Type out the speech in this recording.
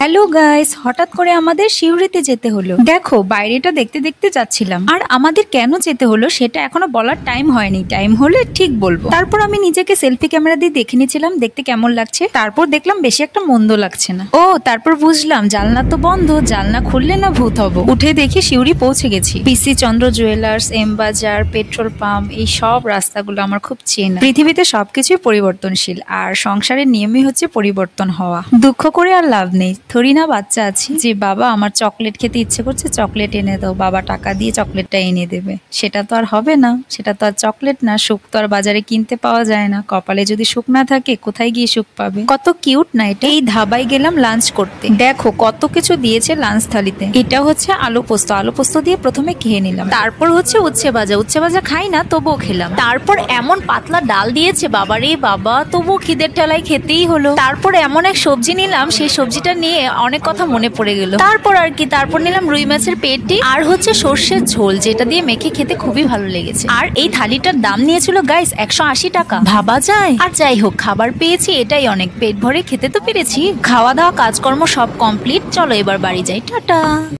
Hello guys, হঠাৎ করে আমাদের সিউড়িতে যেতে হলো। দেখো বাইরেটা দেখতে দেখতে যাচ্ছিলাম, আর আমাদের কেন যেতে হলো সেটা এখনো বলার টাইম হয়নি। টাইম হলে ঠিক বলবো। তারপর আমি নিজেকে সেলফি ক্যামেরা দিয়ে দেখে নিয়েছিলাম দেখতে কেমন লাগছে। তারপর দেখলাম বেশি একটা মন্দ লাগছে না। ও তারপর বুঝলাম জানলা তো বন্ধ, জানলা খুললে না ভূত হব। উঠে দেখি সিউড়ি পৌঁছে গেছি। পিসি চন্দ্র জুয়েলার্স, এম বাজার, পেট্রোল পাম্প, এই সব রাস্তাগুলো আমার খুব চেনা। পৃথিবীতে সবকিছুই পরিবর্তনশীল, আর সংসারের নিয়মই হচ্ছে পরিবর্তন হওয়া। দুঃখ করে আর লাভ নেই। থরি না বাচ্চা আছি যে বাবা আমার চকলেট খেতে ইচ্ছে করছে, চকলেট এনে দাও, বাবা টাকা দিয়ে চকলেটটা এনে দেবে। সেটা তো আর হবে না, সেটা তো আর চকলেট না। সুখ তো আর বাজারে কিনতে পাওয়া যায় না। কপালে যদি সুখ না থাকে কোথায় গিয়ে সুখ পাবে? কত কিউট না এটা। এই ধাবায় গেলাম লাঞ্চ করতে, দেখো কত কিছু দিয়েছে লাঞ্চ থালিতে। এটা হচ্ছে আলু পোস্ত, আলু পোস্ত দিয়ে প্রথমে খেয়ে নিলাম। তারপর হচ্ছে উচ্ছে ভাজা, উচ্ছে ভাজা খাই না তবুও খেলাম। তারপর এমন পাতলা ডাল দিয়েছে বাবারে বাবা, তবুও খিদের ঠেলায় খেতেই হলো। তারপর এমন এক সবজি নিলাম, সেই সবজিটা নিয়ে অনেক কথা মনে পড়ে গেল। তারপর আর কি, তারপর নিলাম রুই মাছের পেটি আর হচ্ছে সর্ষের ঝোল, যেটা দিয়ে মেখে খেতে খুবই ভালো লেগেছে। আর এই থালিটার দাম নিয়েছিল গাইস 180 টাকা। ভাবা যায়। আর যাই হোক, খাবার পেয়েছি এটাই অনেক। পেট ভরে খেতে তো পেরেছি। খাওয়া দাওয়া কাজকর্ম সব কমপ্লিট। চলো এবার বাড়ি যাই, টাটা।